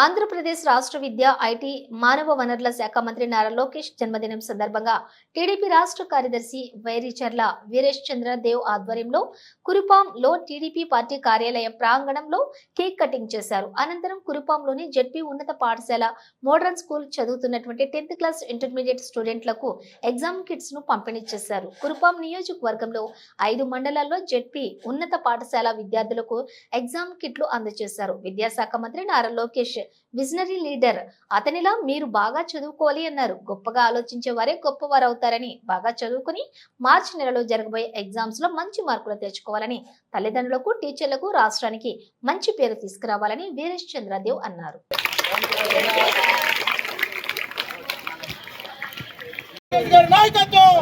ఆంధ్రప్రదేశ్ రాష్ట్ర విద్య, ఐటీ, మానవ వనరుల శాఖ మంత్రి నారా లోకేష్ జన్మదినం సందర్భంగా టీడీపీ రాష్ట్ర కార్యదర్శి వైరిచర్ల వీరేష్ చంద్ర దేవ్ ఆధ్వర్యంలో కురుపాంలో టీడీపీ పార్టీ కార్యాలయం ప్రాంగణంలో కేక్ కటింగ్ చేశారు. అనంతరం కురుపాంలోని జెడ్పీ ఉన్నత పాఠశాల మోడర్న్ స్కూల్ చదువుతున్నటువంటి 10th క్లాస్ ఇంటర్మీడియట్ స్టూడెంట్లకు ఎగ్జామ్ కిట్స్ ను పంపిణీ చేశారు. కురుపాం నియోజకవర్గంలో 5 మండలాల్లో జెడ్పీ ఉన్నత పాఠశాల విద్యార్థులకు ఎగ్జామ్ కిట్లు అందజేశారు. విద్యాశాఖ మంత్రి నారా లోకేష్ విజనరీ లీడర్, అతనిలా మీరు బాగా చదువుకోవాలి అన్నారు. గొప్పగా ఆలోచించే వారే గొప్పవారు అవుతారని, బాగా చదువుకుని మార్చి నెలలో జరగబోయే ఎగ్జామ్స్ లో మంచి మార్కులు తెచ్చుకోవాలని, తల్లిదండ్రులకు, టీచర్లకు, రాష్ట్రానికి మంచి పేరు తీసుకురావాలని వీరేష్ చంద్రదేవ్ అన్నారు. లోకేష్ గారి నాయకత్వం,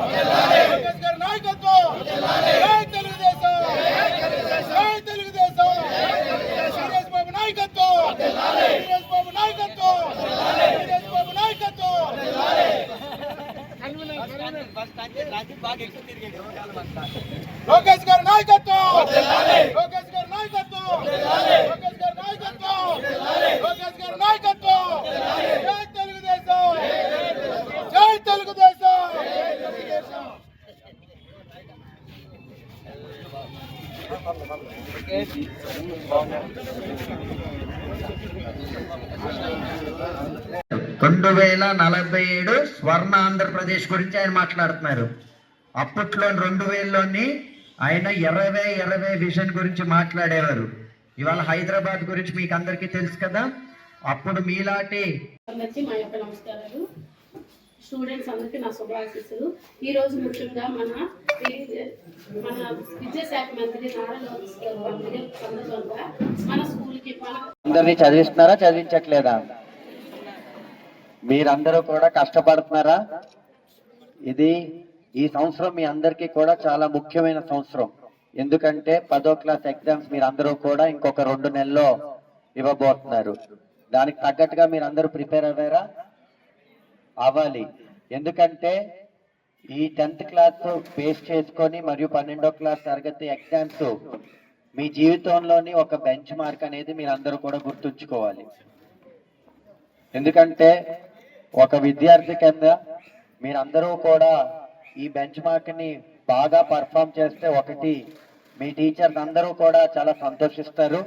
లోకేష్ గారి నాయకత్వం, లోకేష్ గారి నాయకత్వం, లోకేష్ గారి నాయకత్వం. జై తెలుగుదేశం, జై తెలుగుదేశం. రెండు 2047 స్వర్ణ ఆంధ్రప్రదేశ్ గురించి ఆయన మాట్లాడుతున్నారు. అప్పట్లో 2000లోని ఆయన 2020 విజన్ గురించి మాట్లాడేవారు. ఇవాళ హైదరాబాద్ గురించి మీకు అందరికీ తెలుసు కదా. అప్పుడు మీలాంటి మా యొక్క నమస్కారాలు. స్టూడెంట్స్ అందరికీ నా శుభాశీస్సులు. ఈరోజు ముఖ్యంగా మన విద్యాశాఖ మంత్రి నారా లోకేష్ గారు పంపిణీ సందర్భంగా మన స్కూల్కి అందరినీ చదివిస్తున్నారా, చదివించట్లేదా? మీరందరూ కూడా కష్టపడుతున్నారా? ఈ సంవత్సరం మీ అందరికీ కూడా చాలా ముఖ్యమైన సంవత్సరం. ఎందుకంటే 10వ క్లాస్ ఎగ్జామ్స్ మీరు అందరూ కూడా ఇంకొక 2 నెలల్లో ఇవ్వబోతున్నారు. దానికి తగ్గట్టుగా మీరు అందరూ ప్రిపేర్ అవ్వాలి. ఎందుకంటే ఈ 10th క్లాస్ బేస్ చేసుకొని మరియు 12వ క్లాస్ తరగతి ఎగ్జామ్స్ మీ జీవితంలోని ఒక బెంచ్ మార్క్ అనేది మీరు అందరూ కూడా గుర్తుంచుకోవాలి. ఎందుకంటే ఒక విద్యార్థి కింద మీరందరూ కూడా ఈ బెంచ్ మార్క్ ని బాగా పర్ఫామ్ చేస్తే, ఒకటి మీ టీచర్స్ అందరూ కూడా చాలా సంతోషిస్తారు,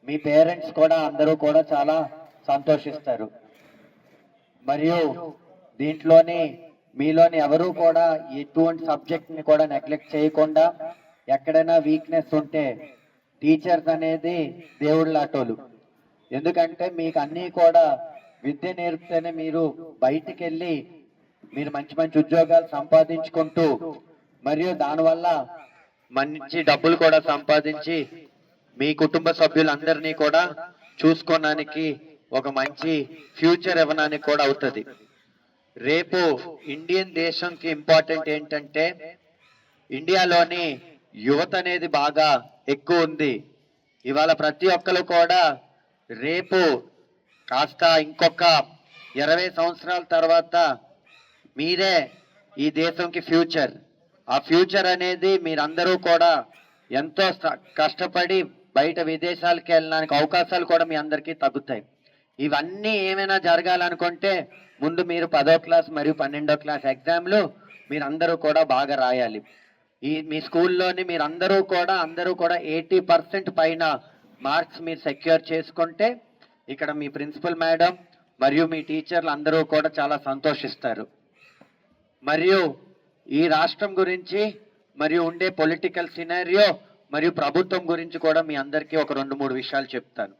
మీ పేరెంట్స్ కూడా అందరూ కూడా చాలా సంతోషిస్తారు. మరియు దీంట్లోని మీలోని ఎవరూ కూడా ఎటువంటి సబ్జెక్ట్ ని కూడా నెగ్లెక్ట్ చేయకుండా, ఎక్కడైనా వీక్నెస్ ఉంటే టీచర్స్ అనేది దేవుళ్ళ లాంటోళ్ళు. ఎందుకంటే మీకు అన్నీ కూడా విద్య నేర్పితేనే మీరు బయటికి వెళ్ళి మీరు మంచి మంచి ఉద్యోగాలు సంపాదించుకుంటూ, మరియు దానివల్ల మంచి డబ్బులు కూడా సంపాదించి మీ కుటుంబ సభ్యులందరినీ కూడా చూసుకోవడానికి ఒక మంచి ఫ్యూచర్ ఇవ్వడానికి కూడా అవుతుంది. రేపు ఇండియన్ దేశంకి ఇంపార్టెంట్ ఏంటంటే, ఇండియాలోని యువత అనేది బాగా ఎక్కువ ఉంది. ఇవాళ ప్రతి ఒక్కరు కూడా రేపు కాస్త ఇంకొక 20 సంవత్సరాల తర్వాత మీరే ఈ దేశంకి ఫ్యూచర్. ఆ ఫ్యూచర్ అనేది మీరందరూ కూడా ఎంతో కష్టపడి బయట విదేశాలకు వెళ్ళడానికి అవకాశాలు కూడా మీ అందరికీ తగ్గుతాయి. ఇవన్నీ ఏమైనా జరగాలనుకుంటే ముందు మీరు 10వ క్లాస్ మరియు 12వ క్లాస్ ఎగ్జామ్లు మీరందరూ కూడా బాగా రాయాలి. మీ స్కూల్లోని అందరూ కూడా 80% పైన మార్క్స్ మీరు సెక్యూర్ చేసుకుంటే ఇక్కడ మీ ప్రిన్సిపల్ మేడం మరియు మీ టీచర్లు అందరూ కూడా చాలా సంతోషిస్తారు. మరియు ఈ రాష్ట్రం గురించి మరియు ఉండే పొలిటికల్ సినారియో మరియు ప్రభుత్వం గురించి కూడా మీ అందరికీ ఒక 2-3 విషయాలు చెప్తాను.